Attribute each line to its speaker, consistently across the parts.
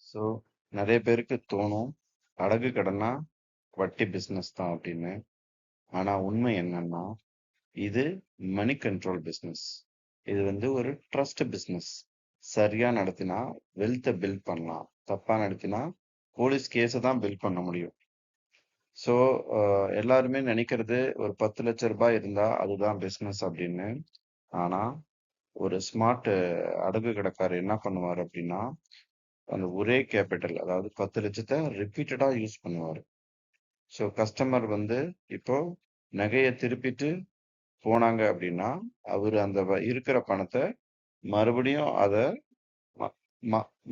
Speaker 1: So நிறைய பேருக்கு தோணும் அடகு கடனா வட்டி பிஸ்னஸ் தான் அப்படின்னு. ஆனா உண்மை என்னன்னா இது மணி கண்ட்ரோல் பிஸ்னஸ். இது வந்து ஒரு ட்ரஸ்ட் பிஸ்னஸ். சரியா நடத்தினா வெல்த்தை பில்ட் பண்ணலாம், தப்பா நடத்தினா போலீஸ் கேஸை தான் பில்ட் பண்ண முடியும். ஸோ எல்லாருமே நினைக்கிறது ஒரு 10 லட்சம் ரூபாய் இருந்தா அதுதான் பிஸ்னஸ் அப்படின்னு. ஆனா ஒரு ஸ்மார்ட் அடகு கடைக்காரர் என்ன பண்ணுவார் அப்படின்னா அந்த ஒரே கேபிட்டல், அதாவது 10 லட்சத்தை ரிப்பீட்டடா யூஸ் பண்ணுவாரு. ஸோ கஸ்டமர் வந்து இப்போ நகையை திருப்பிட்டு போனாங்க அப்படின்னா அவர் அந்த இருக்கிற பணத்தை மறுபடியும் அதை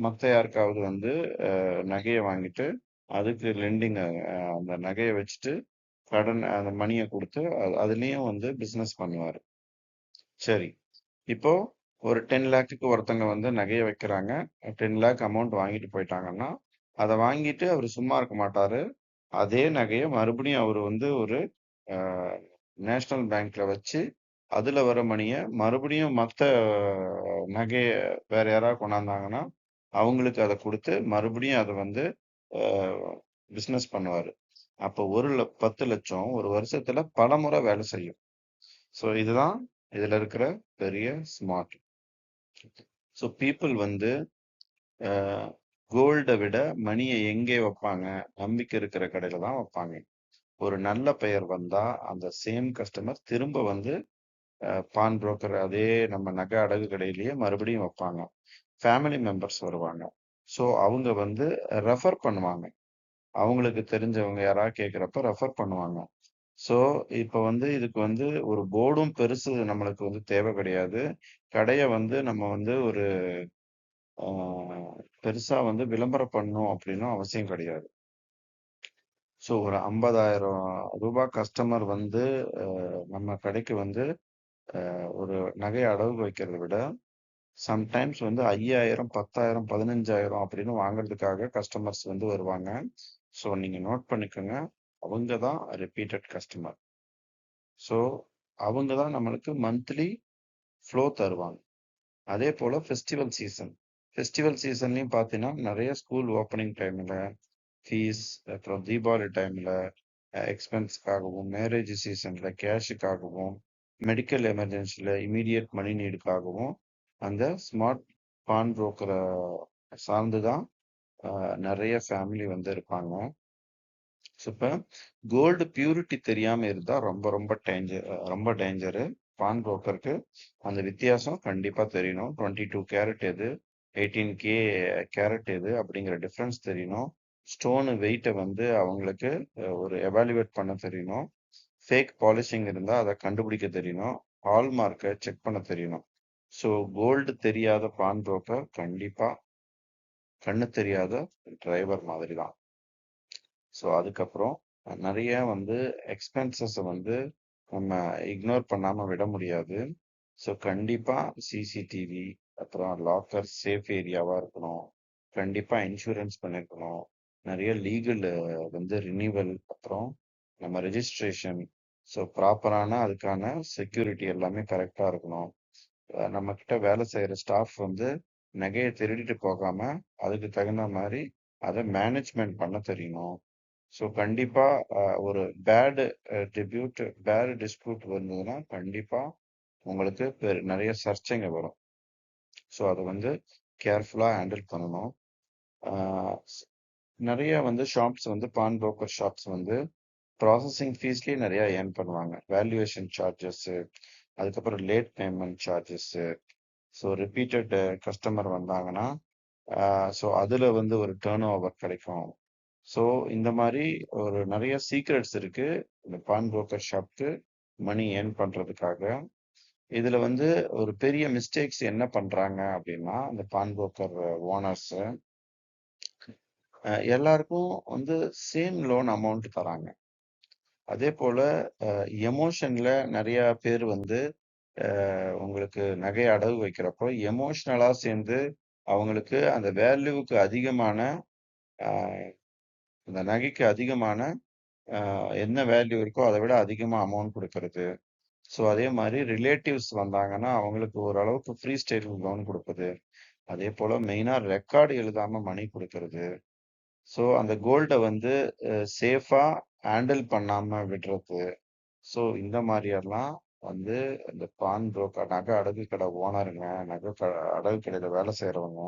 Speaker 1: மற்ற யாருக்காவது வந்து நகையை வாங்கிட்டு அதுக்கு லெண்டிங், அந்த நகையை வச்சுட்டு கடன் அந்த மணியை கொடுத்து அதுலயும் வந்து பிசினஸ் பண்ணுவாரு. சரி, இப்போ ஒரு 10 லேக்குக்கு ஒருத்தங்க வந்து நகையை வைக்கிறாங்க. 10 லேக் அமௌண்ட் வாங்கிட்டு போயிட்டாங்கன்னா அதை வாங்கிட்டு அவர் சும்மா இருக்க மாட்டாரு. அதே நகையை மறுபடியும் அவர் வந்து ஒரு நேஷனல் பேங்க்ல வச்சு அதுல வர மணியை மறுபடியும் மற்ற நகையை வேற யாராவது கொண்டாந்தாங்கன்னா அவங்களுக்கு அதை கொடுத்து மறுபடியும் அதை வந்து பிஸ்னஸ் பண்ணுவாரு. அப்போ 10 லட்சம் ஒரு வருஷத்துல பல முறை வேலை செய்யும். ஸோ இதுதான் இதுல இருக்கிற பெரிய ஸ்மார்ட். ஸோ பீப்புள் வந்து கோல்டை விட மணியை எங்கே வைப்பாங்க? நம்பிக்கை இருக்கிற கடையில தான் வைப்பாங்க. ஒரு நல்ல பெயர் வந்தா அந்த சேம் கஸ்டமர் திரும்ப வந்து பான் புரோக்கர் அதே நம்ம நகை அடகு கடையிலேயே மறுபடியும் வைப்பாங்க. ஃபேமிலி மெம்பர்ஸ் வருவாங்க. ஸோ அவங்க வந்து ரெஃபர் பண்ணுவாங்க. அவங்களுக்கு தெரிஞ்சவங்க யாராவது கேட்குறப்ப ரெஃபர் பண்ணுவாங்க. ஸோ இப்போ வந்து இதுக்கு வந்து ஒரு போர்டும் பெருசு நம்மளுக்கு வந்து தேவை கிடையாது. கடையை வந்து நம்ம வந்து ஒரு பெருசா வந்து விளம்பரம் பண்ணணும் அப்படின்னும் அவசியம் கிடையாது. ஸோ ஒரு 50,000 ரூபாய் கஸ்டமர் வந்து நம்ம கடைக்கு வந்து ஒரு நகை அடகு வைக்கிறத விட சம்டைம்ஸ் வந்து 5,000, 10,000, 15,000 அப்படின்னு வாங்குறதுக்காக கஸ்டமர்ஸ் வந்து வருவாங்க. ஸோ நீங்க நோட் பண்ணிக்கோங்க, அவங்க தான் ரிப்பீட்டட் கஸ்டமர். ஸோ அவங்க தான் நம்மளுக்கு மந்த்லி ஃப்ளோ தருவாங்க. அதே போல ஃபெஸ்டிவல் சீசன்லையும் பார்த்தீங்கன்னா நிறைய ஸ்கூல் ஓப்பனிங் டைம்ல ஃபீஸ், அப்புறம் தீபாவளி டைம்ல எக்ஸ்பென்ஸ்க்காகவும், மேரேஜ் சீசன்ல கேஷுக்காகவும், மெடிக்கல் எமர்ஜென்சில இமீடியட் மணி நீடுக்காகவும் அந்த ஸ்மார்ட் பான் புரோக்கரை சார்ந்து தான் நிறைய ஃபேமிலி வந்து இருப்பாங்க. ஸோ இப்போ கோல்டு பியூரிட்டி தெரியாம இருந்தா ரொம்ப ரொம்ப டேஞ்சரு. பான் புரோக்கருக்கு அந்த வித்தியாசம் கண்டிப்பா தெரியணும். 22 கேரட் எது, 18K கேரட் எது அப்படிங்கிற டிஃப்ரென்ஸ் தெரியணும். ஸ்டோனு வெயிட்டை வந்து அவங்களுக்கு ஒரு எவாலுவேட் பண்ண தெரியணும். ஃபேக் பாலிஷிங் இருந்தா அதை கண்டுபிடிக்க தெரியணும். ஹால்மார்க்கை செக் பண்ண தெரியணும். ஸோ கோல்டு தெரியாத பான் புரோக்கர் கண்டிப்பா கண்ணு தெரியாத டிரைவர் மாதிரி தான். ஸோ அதுக்கப்புறம் நிறைய வந்து எக்ஸ்பென்சஸை வந்து நம்ம இக்னோர் பண்ணாம விட முடியாது. ஸோ கண்டிப்பா சிசிடிவி, அப்புறம் லாக்கர் சேஃப் ஏரியாவா இருக்கணும். கண்டிப்பா இன்சூரன்ஸ் பண்ணிருக்கணும். நிறைய லீகல் வந்து ரினிவல், அப்புறம் நம்ம ரெஜிஸ்ட்ரேஷன், ஸோ ப்ராப்பரான அதுக்கான செக்யூரிட்டி எல்லாமே கரெக்டா இருக்கணும். நம்ம கிட்ட வேலை செய்யற ஸ்டாஃப் வந்து நகையை திருடிட்டு போகாம அதுக்கு தகுந்த மாதிரி அதை மேனேஜ்மெண்ட் பண்ண தெரியணும். ஸோ கண்டிப்பா ஒரு பேட் டிஸ்பியூட் வந்ததுன்னா கண்டிப்பா உங்களுக்கு நிறைய சர்ச்சைங்க வரும். ஸோ அதை வந்து கேர்ஃபுல்லா ஹேண்டில் பண்ணணும். நிறைய வந்து ஷாப்ஸ் வந்து பான் புரோக்கர் ஷாப்ஸ் வந்து ப்ராசஸிங் ஃபீஸ்லயே நிறைய ஏர்ன் பண்ணுவாங்க. வேல்யூவேஷன் சார்ஜஸ், அதுக்கப்புறம் late payment charges. So repeated customer வந்தாங்கன்னா ஸோ அதுல வந்து ஒரு டேர்ன் ஓவர் கிடைக்கும். ஸோ இந்த மாதிரி ஒரு நிறைய சீக்ரெட்ஸ் இருக்கு இந்த பான் புரோக்கர் ஷாப்க்கு மணி ஏர்ன் பண்றதுக்காக. இதுல வந்து ஒரு பெரிய மிஸ்டேக்ஸ் என்ன பண்றாங்க அப்படின்னா இந்த பான் புரோக்கர் ஓனர்ஸ் எல்லாருக்கும் வந்து சேம் லோன் அமௌண்ட் தராங்க. அதே போல எமோஷன்ல நிறைய பேர் வந்து உங்களுக்கு நகை அடகு வைக்கிறப்போ எமோஷனலா சேர்ந்து அவங்களுக்கு அந்த வேல்யூவுக்கு அதிகமான அந்த நகைக்கு அதிகமான என்ன வேல்யூ இருக்கோ அதை விட அதிகமா அமௌண்ட் கொடுக்கறது. ஸோ அதே மாதிரி ரிலேட்டிவ்ஸ் வந்தாங்கன்னா அவங்களுக்கு ஓரளவுக்கு ஃப்ரீ ஸ்டைல் லோன் கொடுப்பது. அதே போல மெயினா ரெக்கார்டு எழுதாம மணி கொடுக்கறது. ஸோ அந்த கோல்ட வந்து சேஃபா ஹேண்டில் பண்ணாம விடுறது. ஸோ இந்த மாதிரியெல்லாம் வந்து இந்த பான் புரோக்கர், நகை அடகு கடை ஓனருங்க, அடகு கடையில வேலை செய்யறவங்க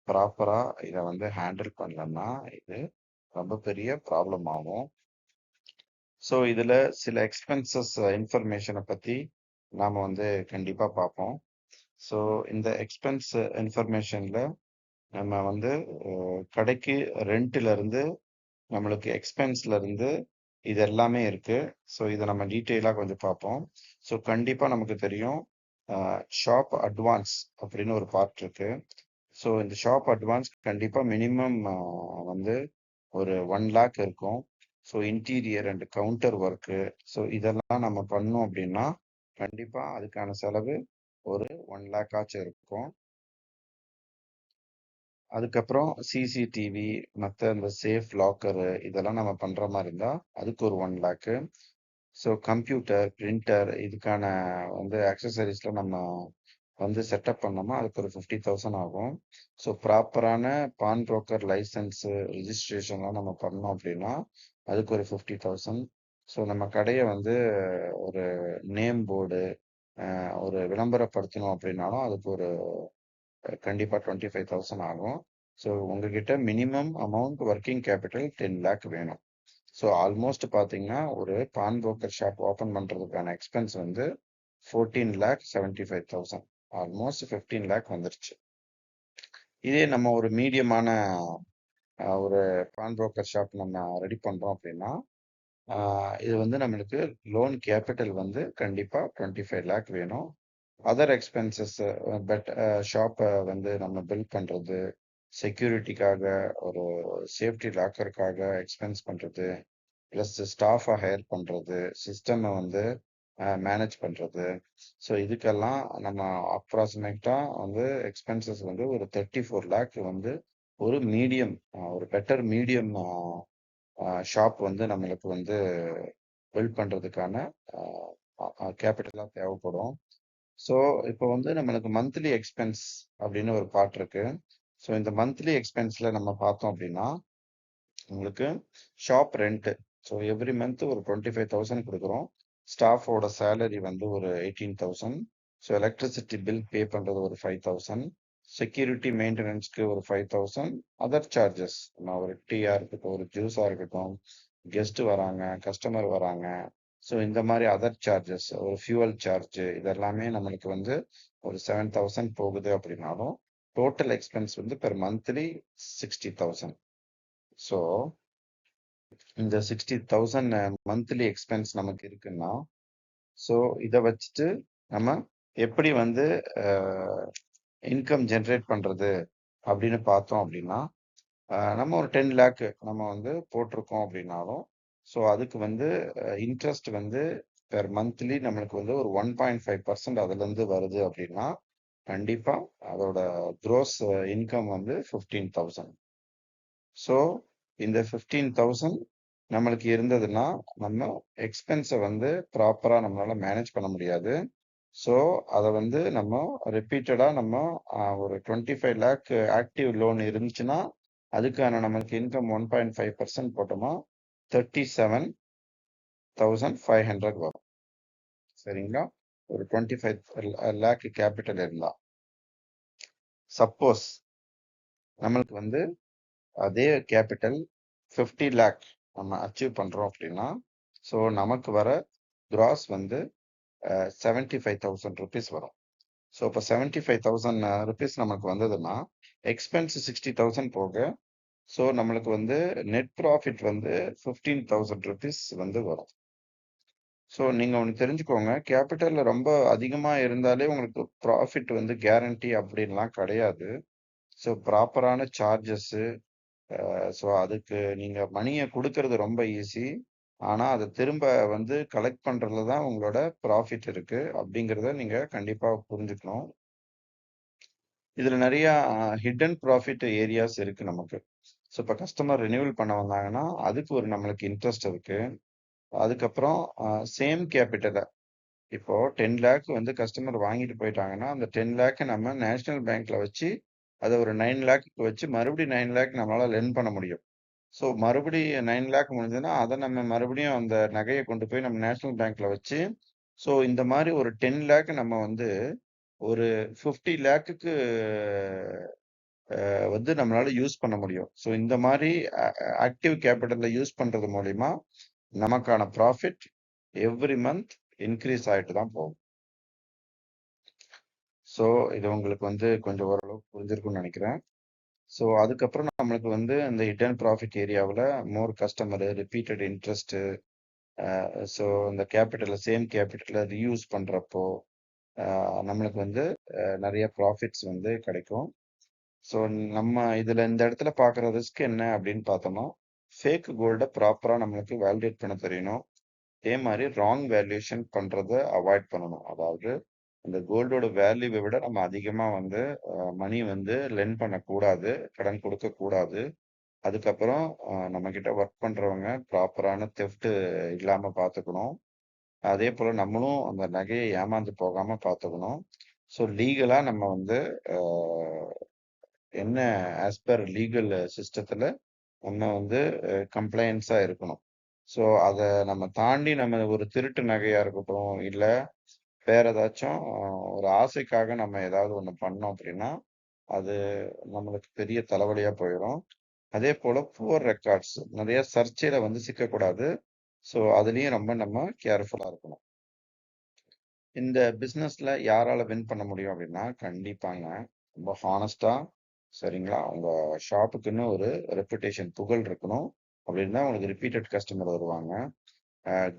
Speaker 1: ப்ராப்பரா இதை வந்து ஹேண்டில் பண்ணலன்னா இது ரொம்ப பெரிய ப்ராப்ளம் ஆகும். ஸோ இதுல சில எக்ஸ்பென்சஸ் இன்ஃபர்மேஷனை பத்தி நாம வந்து கண்டிப்பா பார்ப்போம். ஸோ இந்த எக்ஸ்பென்ஸ் இன்ஃபர்மேஷன்ல நம்ம வந்து கடைக்கு ரெண்ட்ல இருந்து நம்மளுக்கு எக்ஸ்பென்ஸ்ல இருந்து இது எல்லாமே இருக்கு. ஸோ இதை நம்ம டீட்டெயிலா கொஞ்சம் பார்ப்போம். ஸோ கண்டிப்பா நமக்கு தெரியும் ஷாப் அட்வான்ஸ் அப்படின்னு ஒரு பார்ட் இருக்கு. ஸோ இந்த ஷாப் அட்வான்ஸ் கண்டிப்பா மினிமம் வந்து ஒரு 1 லேக் இருக்கும். So interior and counter work, so இதெல்லாம் நம்ம பண்ணோம் அப்படின்னா கண்டிப்பா அதுக்கான செலவு ஒரு 1 லேக் ஆச்சும் இருக்கும். அதுக்கப்புறம் சிசிடிவி, மற்ற இந்த சேஃப் லாக்கரு இதெல்லாம் நம்ம பண்ற மாதிரி இருந்தா அதுக்கு ஒரு 1 லேக்கு. ஸோ கம்ப்யூட்டர், பிரிண்டர் இதுக்கான வந்து அக்சசரிஸ்லாம் நம்ம வந்து செட்டப் பண்ணோமா அதுக்கு ஒரு 50,000 ஆகும். ஸோ ப்ராப்பரான பான் புரோக்கர் லைசன்ஸு ரிஜிஸ்ட்ரேஷன்லாம் நம்ம பண்ணோம் அப்படின்னா அதுக்கு ஒரு 50,000. ஸோ நம்ம கடையை வந்து ஒரு நேம் போர்டு ஒரு விளம்பரப்படுத்தணும் அப்படின்னாலும் அதுக்கு ஒரு கண்டிப்பாக 25,000 ஆகும். ஸோ உங்ககிட்ட minimum amount working capital 10 lakh வேணும். ஸோ ஆல்மோஸ்ட் பார்த்தீங்கன்னா ஒரு பான் புரோக்கர் ஷாப் ஓப்பன் பண்ணுறதுக்கான எக்ஸ்பென்ஸ் வந்து 14,75,000, ஆல்மோஸ்ட் 15 லேக் வந்துருச்சு. இதே நம்ம ஒரு மீடியமான ஒரு பான் புரோக்கர் ஷாப் நம்ம ரெடி பண்ணுறோம் அப்படின்னா இது வந்து நம்மளுக்கு லோன் கேபிட்டல் வந்து கண்டிப்பாக 25 லேக் வேணும். அதர் எக்ஸ்பென்சஸ் பட் ஷாப்பை வந்து நம்ம பில்ட் பண்ணுறது, செக்யூரிட்டிக்காக ஒரு சேஃப்டி லாக்கருக்காக எக்ஸ்பென்ஸ் பண்ணுறது, ப்ளஸ் ஸ்டாஃபை ஹையர் பண்ணுறது, சிஸ்டமை வந்து மேனேஜ் பண்ணுறது. ஸோ இதுக்கெல்லாம் நம்ம அப்ராக்சிமேட்டாக வந்து எக்ஸ்பென்சஸ் வந்து ஒரு 34 லேக் வந்து ஒரு மீடியம், ஒரு பெட்டர் மீடியம் ஷாப் வந்து நம்மளுக்கு வந்து பில்ட் பண்ணுறதுக்கான கேபிட்டலாக தேவைப்படும். ஸோ இப்போ வந்து நம்மளுக்கு மந்த்லி எக்ஸ்பென்ஸ் அப்படின்னு ஒரு பார்ட் இருக்கு. ஸோ இந்த மந்த்லி எக்ஸ்பென்ஸ்ல நம்ம பார்த்தோம் அப்படின்னா உங்களுக்கு shop rent, so every month ஒரு 25,000 கொடுக்குறோம். ஸ்டாஃபோட சேலரி வந்து ஒரு 18,000. ஸோ எலக்ட்ரிசிட்டி பில் பே பண்ணுறது ஒரு 5,000. செக்யூரிட்டி மெயின்டெனன்ஸ்க்கு ஒரு 5,000. அதர் சார்ஜஸ், ஒரு டீயா இருக்கட்டும், ஒரு ஜூஸா இருக்கட்டும், கெஸ்ட் வராங்க, கஸ்டமர் வராங்க, ஸோ இந்த மாதிரி அதர் சார்ஜஸ், ஒரு ஃபியூவல் சார்ஜ், இதெல்லாமே நம்மளுக்கு வந்து ஒரு 7,000 போகுது அப்படின்னாலும் டோட்டல் எக்ஸ்பென்ஸ் வந்து பெர் மந்த்லி 60,000. ஸோ இந்த 60,000 மந்த்லி எக்ஸ்பென்ஸ் நமக்கு இருக்குன்னா, ஸோ இதை வச்சுட்டு நம்ம எப்படி வந்து இன்கம் ஜென்ரேட் பண்றது அப்படின்னு பார்த்தோம் அப்படின்னா நம்ம ஒரு 10 லேக் நம்ம வந்து போட்டிருக்கோம் அப்படின்னாலும் ஸோ அதுக்கு வந்து இன்ட்ரெஸ்ட் வந்து பெர் மந்த்லி நம்மளுக்கு வந்து ஒரு 1.5% அதுலேருந்து வருது அப்படின்னா கண்டிப்பா அதோட க்ரோஸ் இன்கம் வந்து 15,000. ஸோ இந்த 15,000 நம்மளுக்கு இருந்ததுன்னா நம்ம எக்ஸ்பென்ஸை வந்து ப்ராப்பராக நம்மளால மேனேஜ் பண்ண முடியாது. ஸோ அதை வந்து நம்ம ரிப்பீட்டடாக நம்ம ஒரு 25 லேக் ஆக்டிவ் லோன் இருந்துச்சுன்னா அதுக்கான நம்மளுக்கு இன்கம் 1.5% போட்டோமா 37,500 வரும். சரிங்களா? ஒரு 25 லேக் கேபிட்டல் இருந்தா. சப்போஸ் நம்மளுக்கு வந்து அதே கேபிட்டல் 50 லேக் நம்ம அச்சீவ் பண்றோம் அப்படின்னா ஸோ நமக்கு வர கிராஸ் வந்து 75,000 ருபீஸ் வரும். ஸோ இப்போ 75,000 ருபீஸ் நமக்கு வந்ததுன்னா எக்ஸ்பென்ஸ் 60,000 போக ஸோ நம்மளுக்கு வந்து நெட் ப்ராஃபிட் வந்து 15,000 ருபீஸ் வந்து வரும். ஸோ நீங்கள் ஒன்று தெரிஞ்சுக்கோங்க, கேபிட்டல் ரொம்ப அதிகமாக இருந்தாலே உங்களுக்கு ப்ராஃபிட் வந்து கேரண்டி அப்படின்லாம் கிடையாது. ஸோ ப்ராப்பரான சார்ஜஸ்ஸு, ஸோ அதுக்கு நீங்கள் மணியை கொடுக்கறது ரொம்ப ஈஸி. ஆனால் அதை திரும்ப வந்து கலெக்ட் பண்ணுறதுல தான் உங்களோட ப்ராஃபிட் இருக்கு அப்படிங்கிறத நீங்கள் கண்டிப்பாக புரிஞ்சுக்கணும். இதில் நிறையா ஹிடன் ப்ராஃபிட் ஏரியாஸ் இருக்கு நமக்கு. ஸோ இப்போ கஸ்டமர் ரினியூவல் பண்ண வந்தாங்கன்னா அதுக்கு ஒரு நம்மளுக்கு இன்ட்ரெஸ்ட் இருக்கு. அதுக்கப்புறம் சேம் கேபிட்டலை இப்போ 10 லேக் வந்து கஸ்டமர் வாங்கிட்டு போயிட்டாங்கன்னா அந்த 10 லேக்கை நம்ம நேஷனல் பேங்க்ல வச்சு அதை ஒரு 9 லேக்கு வச்சு மறுபடியும் 9 லேக் நம்மளால லென் பண்ண முடியும். ஸோ மறுபடியும் 9 லேக் முடிஞ்சதுன்னா அதை நம்ம மறுபடியும் அந்த நகையை கொண்டு போய் நம்ம நேஷனல் பேங்க்ல வச்சு, ஸோ இந்த மாதிரி ஒரு 10 லேக் நம்ம வந்து ஒரு 50 லேக்குக்கு வந்து நம்மளால யூஸ் பண்ண முடியும். ஸோ இந்த மாதிரி ஆக்டிவ் கேபிட்டல்ல யூஸ் பண்றது மூலியமா நமக்கான ப்ராஃபிட் எவ்ரி மந்த் இன்க்ரீஸ் ஆயிட்டு தான் போகும். ஸோ இது உங்களுக்கு வந்து கொஞ்சம் ஓரளவுக்கு புரிஞ்சிருக்கும்னு நினைக்கிறேன். ஸோ அதுக்கப்புறம் நம்மளுக்கு வந்து இந்த ஹிடன் ப்ராஃபிட் ஏரியாவில் மோர் கஸ்டமர் ரிப்பீட்டட் இன்ட்ரெஸ்ட், ஸோ இந்த கேபிட்டலை சேம் கேபிட்டலை ரீயூஸ் பண்ணுறப்போ நம்மளுக்கு வந்து நிறைய ப்ராஃபிட்ஸ் வந்து கிடைக்கும். ஸோ நம்ம இதில் இந்த இடத்துல பார்க்குற ரிஸ்க் என்ன அப்படின்னு பார்த்தோம்னா, ஃபேக் கோல்டை ப்ராப்பராக நம்மளுக்கு வேலிடேட் பண்ண தெரியணும். அதே மாதிரி ராங் வேல்யூஷன் பண்ணுறதை அவாய்ட் பண்ணணும். அதாவது இந்த கோல்டோட வேல்யூவை விட நம்ம அதிகமாக வந்து மணி வந்து லென் பண்ணக்கூடாது, கடன் கொடுக்கக்கூடாது. அதுக்கப்புறம் நம்ம கிட்ட ஒர்க் பண்றவங்க ப்ராப்பரான தெஃப்ட் இல்லாம பார்த்துக்கணும். அதே போல நம்மளும் அந்த நகையை ஏமாந்து போகாம பார்த்துக்கணும். ஸோ லீகலா நம்ம வந்து என்ன ஆஸ் பர் லீகல் சிஸ்டத்துல நம்ம வந்து கம்ப்ளைன்ஸா இருக்கணும். ஸோ அதை நம்ம தாண்டி நம்ம ஒரு திருட்டு நகையா இருக்கட்டும், இல்ல வேற ஏதாச்சும் ஒரு ஆசைக்காக நம்ம ஏதாவது ஒண்ணு பண்ணோம் அப்படின்னா அது நம்மளுக்கு பெரிய தலைவலியா போயிடும். அதே போல புவர் ரெக்கார்ட்ஸ் நிறைய சர்ச்சையில வந்து சிக்கக்கூடாது. ஸோ அதுலயும் ரொம்ப நம்ம கேர்ஃபுல்லா இருக்கணும். இந்த பிசினஸ்ல யாரால வின் பண்ண முடியும் அப்படின்னா கண்டிப்பாங்க ரொம்ப ஹானஸ்டா, சரிங்களா, உங்க ஷாப்புக்குன்னு ஒரு ரெப்புடேஷன் புகழ் இருக்கணும். அப்படின்னா உங்களுக்கு ரிப்பீட்டட் கஸ்டமர் வருவாங்க.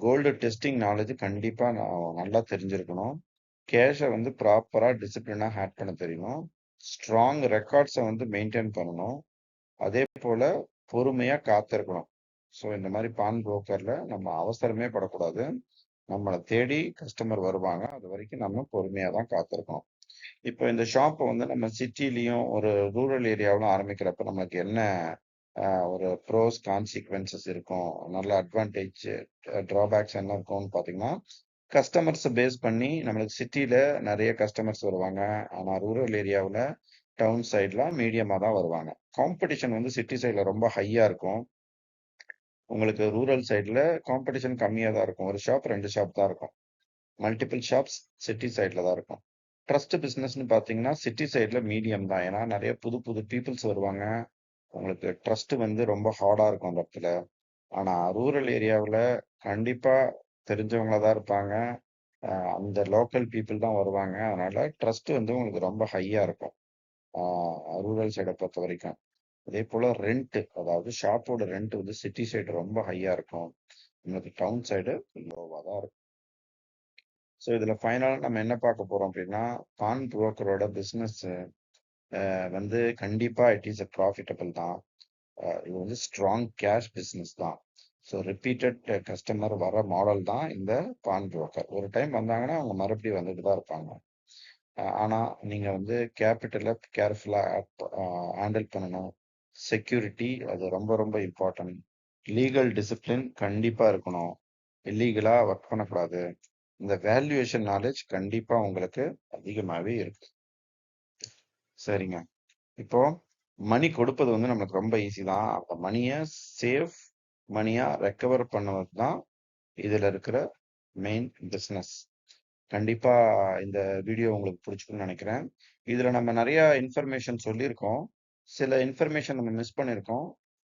Speaker 1: கோல்டு டெஸ்டிங் நாலேஜ் கண்டிப்பா நல்லா தெரிஞ்சிருக்கணும். கேஷை வந்து ப்ராப்பரா டிசிப்ளினா ஹேட் பண்ண தெரியணும். ஸ்ட்ராங் ரெக்கார்ட்ஸை வந்து மெயின்டைன் பண்ணணும். அதே போல பொறுமையா காத்திருக்கணும். ஸோ இந்த மாதிரி பான் புரோக்கர்ல நம்ம அவசரமே படக்கூடாது. நம்மளை தேடி கஸ்டமர் வருவாங்க. அது வரைக்கும் நம்ம பொறுமையா தான் காத்திருக்கணும். இப்போ இந்த ஷாப்பை வந்து நம்ம சிட்டிலையும் ஒரு ரூரல் ஏரியாவிலும் ஆரம்பிக்கிறப்ப நமக்கு என்ன ஒரு ப்ரோஸ் கான்சிக்வன்சஸ் இருக்கும், நல்ல அட்வான்டேஜ் ட்ராபேக்ஸ் என்ன இருக்கும்னு பார்த்தீங்கன்னா, கஸ்டமர்ஸை பேஸ் பண்ணி நம்மளுக்கு சிட்டியில நிறைய கஸ்டமர்ஸ் வருவாங்க. ஆனால் ரூரல் ஏரியாவில் டவுன் சைட்ல மீடியமாக தான் வருவாங்க. காம்படிஷன் வந்து சிட்டி சைடில் ரொம்ப ஹையாக இருக்கும். உங்களுக்கு ரூரல் சைடில் காம்படிஷன் கம்மியாக தான் இருக்கும். ஒரு ஷாப் 2 ஷாப் தான் இருக்கும். மல்டிபிள் ஷாப்ஸ் சிட்டி சைடில் தான் இருக்கும். ட்ரஸ்ட் பிஸ்னஸ்னு பார்த்தீங்கன்னா சிட்டி சைடில் மீடியம் தான். ஏன்னா நிறைய புது புது பீப்புள்ஸ் வருவாங்க. உங்களுக்கு ட்ரஸ்ட் வந்து ரொம்ப ஹார்டாக இருக்கும் அந்த இடத்துல. ஆனால் ரூரல் ஏரியாவில் கண்டிப்பாக தெரிஞ்சவங்களா தான் இருப்பாங்க. அந்த லோக்கல் பீப்புள் தான் வருவாங்க. அதனால ட்ரஸ்ட் வந்து உங்களுக்கு ரொம்ப ஹையாக இருக்கும் ரூரல் சைடை பொறுத்த வரைக்கும். அதே போல் ரெண்ட், அதாவது ஷாப்போட ரெண்ட் வந்து சிட்டி சைடு ரொம்ப ஹையாக இருக்கும். உங்களுக்கு டவுன் சைடு லோவாக தான் இருக்கும். ஸோ இதில் ஃபைனலாக நம்ம என்ன பார்க்க போகிறோம் அப்படின்னா, பான் புரோக்கரோட பிஸ்னஸ் வந்து கண்டிப்பாக இட் இஸ் அ ப்ராஃபிட்டபிள் தான். இது வந்து ஸ்ட்ராங் கேஷ் பிஸ்னஸ் தான். ஸோ ரிப்பீட்டட் கஸ்டமர் வர மாடல் தான் இந்த பான் புரோக்கர். ஒரு டைம் வந்தாங்கன்னா அவங்க மறுபடியும் வந்துட்டு தான் இருப்பாங்க. ஆனால் நீங்கள் வந்து கேபிட்டலை கேர்ஃபுல்லாக ஹேண்டில் பண்ணணும். செக்யூரிட்டி அது ரொம்ப ரொம்ப இம்பார்ட்டன்ட். லீகல் டிசிப்ளின் கண்டிப்பாக இருக்கணும். இல்லீகலாக ஒர்க் பண்ணக்கூடாது. இந்த வேல்யூவேஷன் நாலேஜ் கண்டிப்பாக உங்களுக்கு அதிகமாகவே இருக்கு. சரிங்க. இப்போ மணி கொடுப்பது வந்து நம்மளுக்கு ரொம்ப ஈஸி தான். அந்த மணியை சேஃப் மணியா ரெக்கவர் பண்ணுவது தான் இதுல இருக்கிற மெயின் பிஸ்னஸ். கண்டிப்பா இந்த வீடியோ உங்களுக்கு பிடிச்சிருக்குன்னு நினைக்கிறேன். இதுல நம்ம நிறைய இன்ஃபர்மேஷன் சொல்லியிருக்கோம். சில இன்ஃபர்மேஷன் நம்ம மிஸ் பண்ணியிருக்கோம்.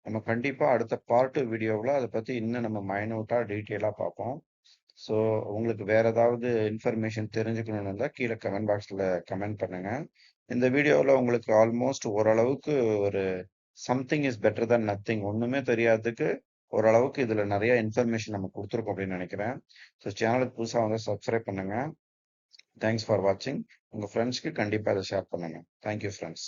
Speaker 1: நம்ம கண்டிப்பா அடுத்த பார்ட் வீடியோவில் அதை பத்தி இன்னும் நம்ம மைனூட்டா டீட்டெயிலா பார்ப்போம். ஸோ உங்களுக்கு வேற ஏதாவது இன்ஃபர்மேஷன் தெரிஞ்சுக்கணும்னு இருந்தால் கீழே கமெண்ட் பாக்ஸில் கமெண்ட் பண்ணுங்க. இந்த வீடியோவில் உங்களுக்கு ஆல்மோஸ்ட் ஓரளவுக்கு ஒரு something is better than nothing, ஒன்றுமே தெரியாததுக்கு ஓரளவுக்கு இதில் நிறைய இன்ஃபர்மேஷன் நம்ம கொடுத்துருக்கோம் அப்படின்னு நினைக்கிறேன். ஸோ சேனலுக்கு புதுசாக வந்து சப்ஸ்கிரைப் பண்ணுங்க. தேங்க்ஸ் ஃபார் வாட்சிங். உங்கள் ஃப்ரெண்ட்ஸ்க்கு கண்டிப்பாக இதை ஷேர் பண்ணுங்க. Thank you friends.